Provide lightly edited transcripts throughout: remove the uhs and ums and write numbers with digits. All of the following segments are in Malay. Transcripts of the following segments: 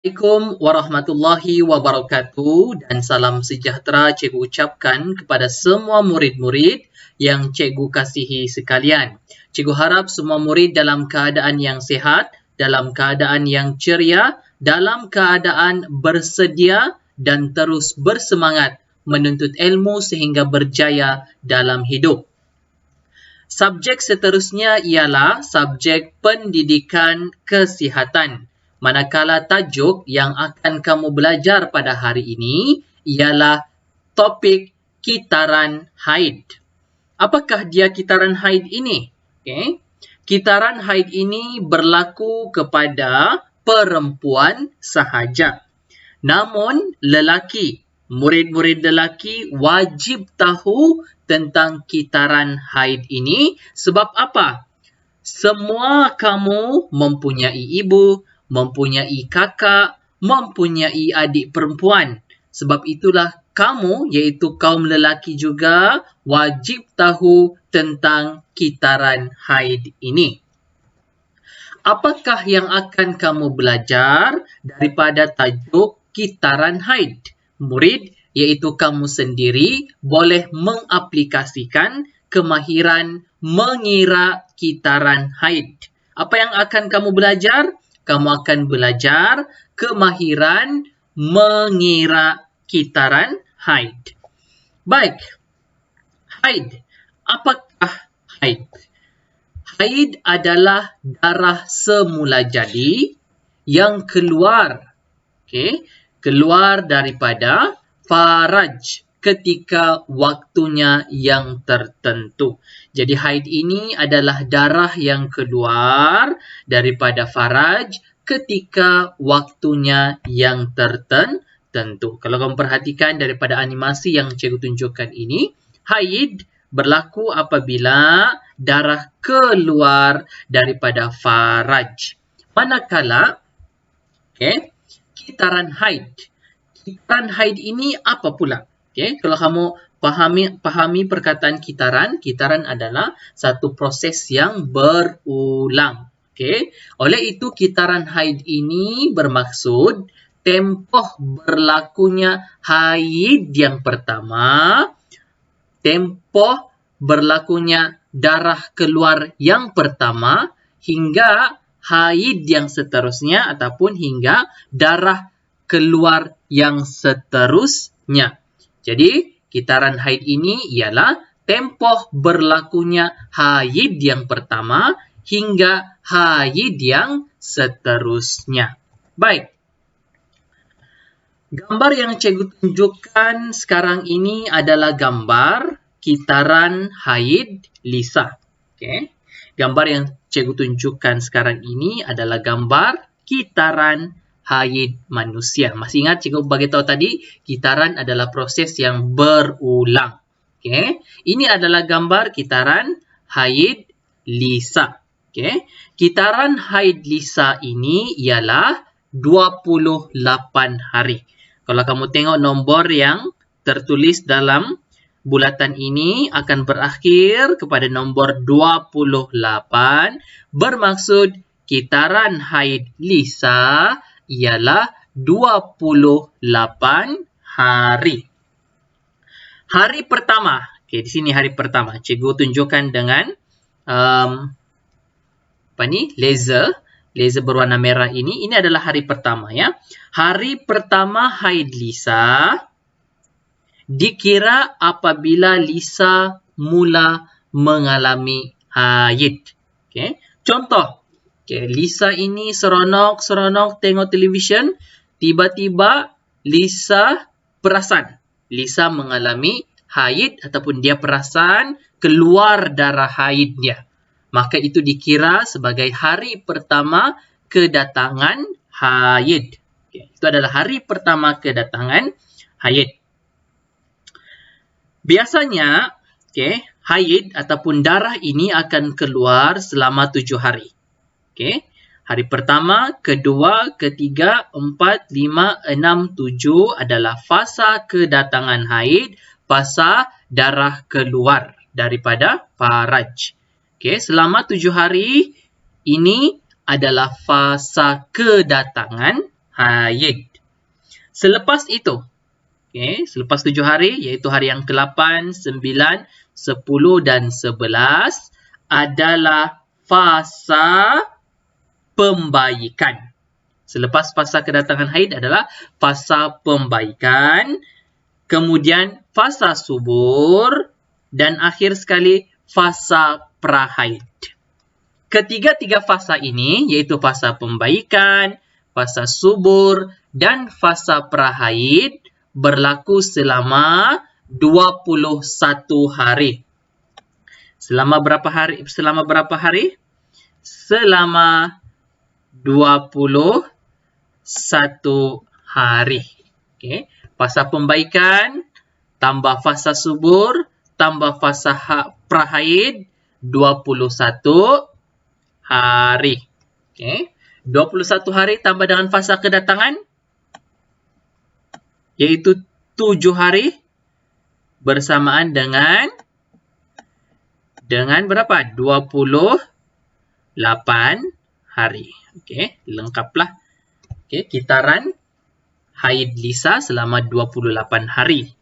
Assalamualaikum warahmatullahi wabarakatuh dan salam sejahtera cikgu ucapkan kepada semua murid-murid yang cikgu kasihi sekalian. Cikgu harap semua murid dalam keadaan yang sihat, dalam keadaan yang ceria, dalam keadaan bersedia dan terus bersemangat menuntut ilmu sehingga berjaya dalam hidup. Subjek seterusnya ialah subjek pendidikan kesihatan. Manakala tajuk yang akan kamu belajar pada hari ini ialah topik kitaran haid. Apakah dia kitaran haid ini? Okay. Kitaran haid ini berlaku kepada perempuan sahaja. Namun lelaki, murid-murid lelaki wajib tahu tentang kitaran haid ini. Sebab apa? Semua kamu mempunyai ibu, mempunyai kakak, mempunyai adik perempuan. Sebab itulah kamu, iaitu kaum lelaki juga, wajib tahu tentang kitaran haid ini. Apakah yang akan kamu belajar daripada tajuk kitaran haid? Murid, iaitu kamu sendiri, boleh mengaplikasikan kemahiran mengira kitaran haid. Apa yang akan kamu belajar? Kamu akan belajar kemahiran mengira kitaran haid. Baik, haid. Apakah haid? Haid adalah darah semula jadi yang keluar, keluar daripada faraj ketika waktunya yang tertentu. Jadi haid ini adalah darah yang keluar daripada faraj ketika waktunya yang tertentu. Kalau kamu perhatikan daripada animasi yang cikgu tunjukkan ini, haid berlaku apabila darah keluar daripada faraj. Manakala kitaran haid. Kitaran haid ini apa pula? Kalau kamu pahami perkataan kitaran adalah satu proses yang berulang. Oleh itu kitaran haid ini bermaksud tempoh berlakunya haid yang pertama, tempoh berlakunya darah keluar yang pertama hingga haid yang seterusnya ataupun hingga darah keluar yang seterusnya. Jadi, kitaran haid ini ialah tempoh berlakunya haid yang pertama hingga haid yang seterusnya. Baik. Gambar yang cikgu tunjukkan sekarang ini adalah gambar kitaran haid Lisa. Gambar yang cikgu tunjukkan sekarang ini adalah gambar kitaran haid manusia. Masih ingat cikgu bagi tahu tadi, kitaran adalah proses yang berulang. Ini adalah gambar kitaran haid Lisa. Kitaran haid Lisa ini ialah 28 hari. Kalau kamu tengok nombor yang tertulis dalam bulatan ini akan berakhir kepada nombor 28, bermaksud kitaran haid Lisa ialah 28 hari. Hari pertama. Di sini hari pertama. Cikgu tunjukkan dengan laser berwarna merah ini. Ini adalah hari pertama ya. Hari pertama haid Lisa dikira apabila Lisa mula mengalami haid. Contoh. Lisa ini seronok tengok televisyen. Tiba-tiba Lisa perasan. Lisa mengalami haid ataupun dia perasan keluar darah haidnya. Maka itu dikira sebagai hari pertama kedatangan haid. Itu adalah hari pertama kedatangan haid. Biasanya, haid ataupun darah ini akan keluar selama 7 hari. Hari pertama, kedua, ketiga, 4, 5, 6, 7 adalah fasa kedatangan haid, fasa darah keluar daripada faraj. Selama 7 hari ini adalah fasa kedatangan haid. Selepas itu, selepas 7 hari, iaitu hari yang ke-8, 9, 10 dan 11 adalah fasa pembaikan. Selepas fasa kedatangan haid adalah fasa pembaikan, kemudian fasa subur, dan akhir sekali fasa prahaid. Ketiga-tiga fasa ini, yaitu fasa pembaikan, fasa subur, dan fasa prahaid, berlaku selama 21 hari. Selama berapa hari? Selama 21 hari. Fasa pembaikan, tambah fasa subur, tambah fasa prahaid, 21 hari. 21 hari tambah dengan fasa kedatangan, yaitu 7 hari bersamaan dengan berapa? 28 hari. Lengkaplah. Kitaran haid Lisa selama 28 hari.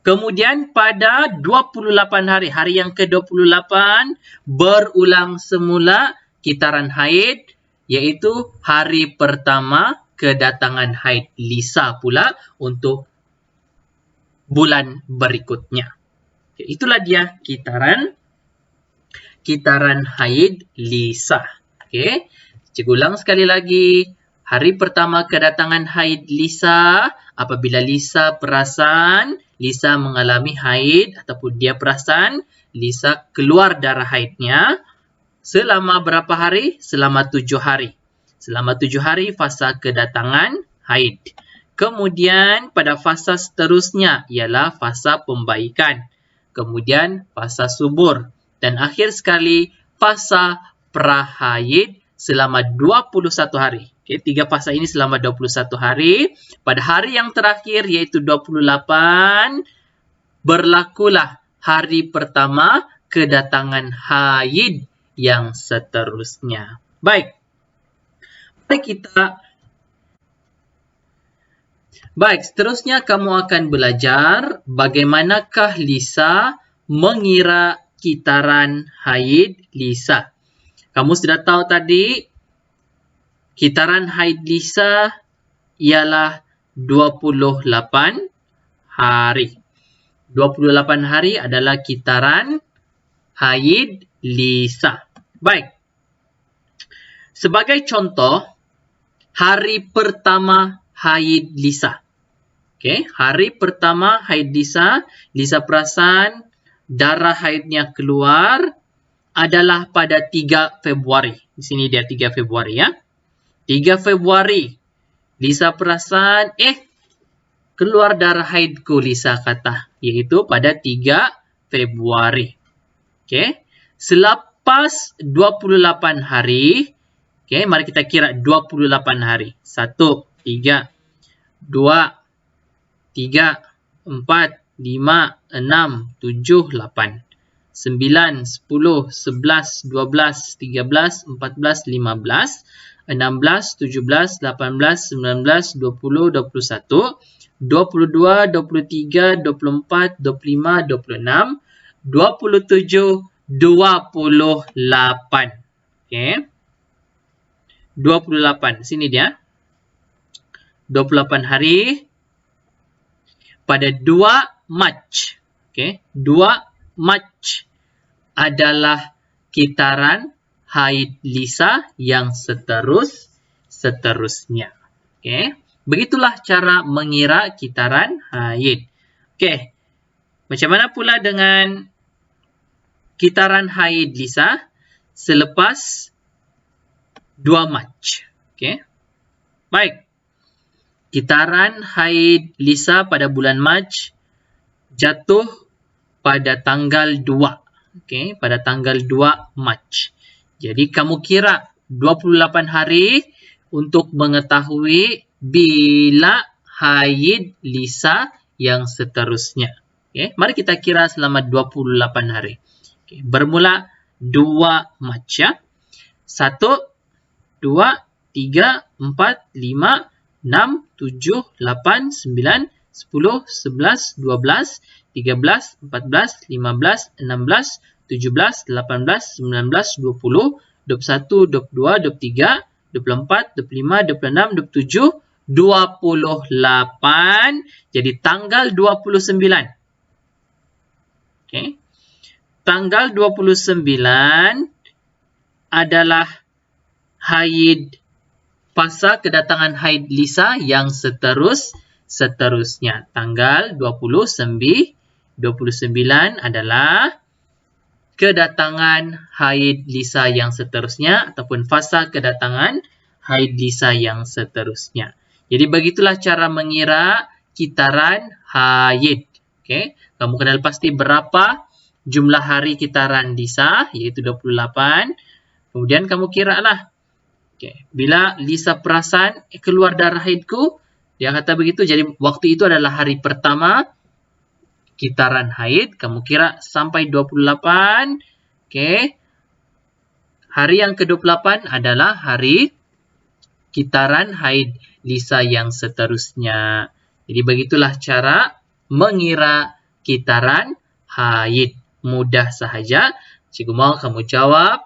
Kemudian pada 28 hari, hari yang ke-28, berulang semula kitaran haid, yaitu hari pertama kedatangan haid Lisa pula untuk bulan berikutnya. Itulah dia kitaran haid Lisa. Cikgu ulang sekali lagi. Hari pertama kedatangan haid Lisa, apabila Lisa perasan, Lisa mengalami haid ataupun dia perasan, Lisa keluar darah haidnya. Selama berapa hari? Selama 7 hari. Selama 7 hari fasa kedatangan haid. Kemudian pada fasa seterusnya ialah fasa pembaikan. Kemudian fasa subur. Dan akhir sekali fasa prahaid selama 21 hari. 3 fasa ini selama 21 hari. Pada hari yang terakhir iaitu 28, berlakulah hari pertama kedatangan haid yang seterusnya. Baik. Baik, seterusnya kamu akan belajar bagaimanakah Lisa mengira kitaran haid Lisa. Kamu sudah tahu tadi kitaran haid Lisa ialah 28 hari. 28 hari adalah kitaran haid Lisa. Baik. Sebagai contoh, hari pertama haid Lisa. Hari pertama haid Lisa, Lisa perasan darah haidnya keluar adalah pada 3 Februari. Di sini dia 3 Februari ya. 3 Februari, Lisa perasan, keluar darah haidku, Lisa kata. Yaitu pada 3 Februari. Selepas 28 hari, mari kita kira 28 hari. 1, 3, 2, 3, 4, 5, 6, 7, 8. 9, 10, 11, 12, 13, 14, 15, 16, 17, 18, 19, 20, 21, 22, 23, 24, 25, 26, 27, 28. 28. Sini dia. 28 hari pada 2 Mac. 2 Mac adalah kitaran haid Lisa yang seterusnya. Begitulah cara mengira kitaran haid. Macam mana pula dengan kitaran haid Lisa selepas 2 Mac? Baik. Kitaran haid Lisa pada bulan Mac jatuh pada tanggal 2. Pada tanggal 2 Mac. Jadi kamu kira 28 hari untuk mengetahui bila haid Lisa yang seterusnya. Mari kita kira selama 28 hari. Bermula 2 Mac ya. 1, 2, 3, 4, 5, 6, 7, 8, 9, 10, 11, 12, 13, 14, 15, 16, 17, 18, 19, 20, 21, 22, 23, 24, 25, 26, 27, 28. Jadi tanggal 29. Okay. Tanggal 29 adalah haid, fasa kedatangan haid Lisa yang seterusnya. Tanggal 29 adalah kedatangan haid Lisa yang seterusnya ataupun fasa kedatangan haid Lisa yang seterusnya. Jadi begitulah cara mengira kitaran haid. Okay. Kamu kenal pasti berapa jumlah hari kitaran Lisa, yaitu 28. Kemudian kamu kira lah. Okay. Bila Lisa perasan keluar darah haidku, dia kata begitu. Jadi waktu itu adalah hari pertama kitaran haid. Kamu kira sampai 28. Okay. Hari yang ke-28 adalah hari kitaran haid Lisa yang seterusnya. Jadi begitulah cara mengira kitaran haid. Mudah sahaja. Cikgu mau kamu jawab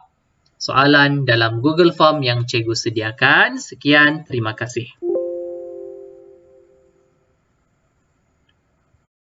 soalan dalam Google Form yang cikgu sediakan. Sekian, terima kasih.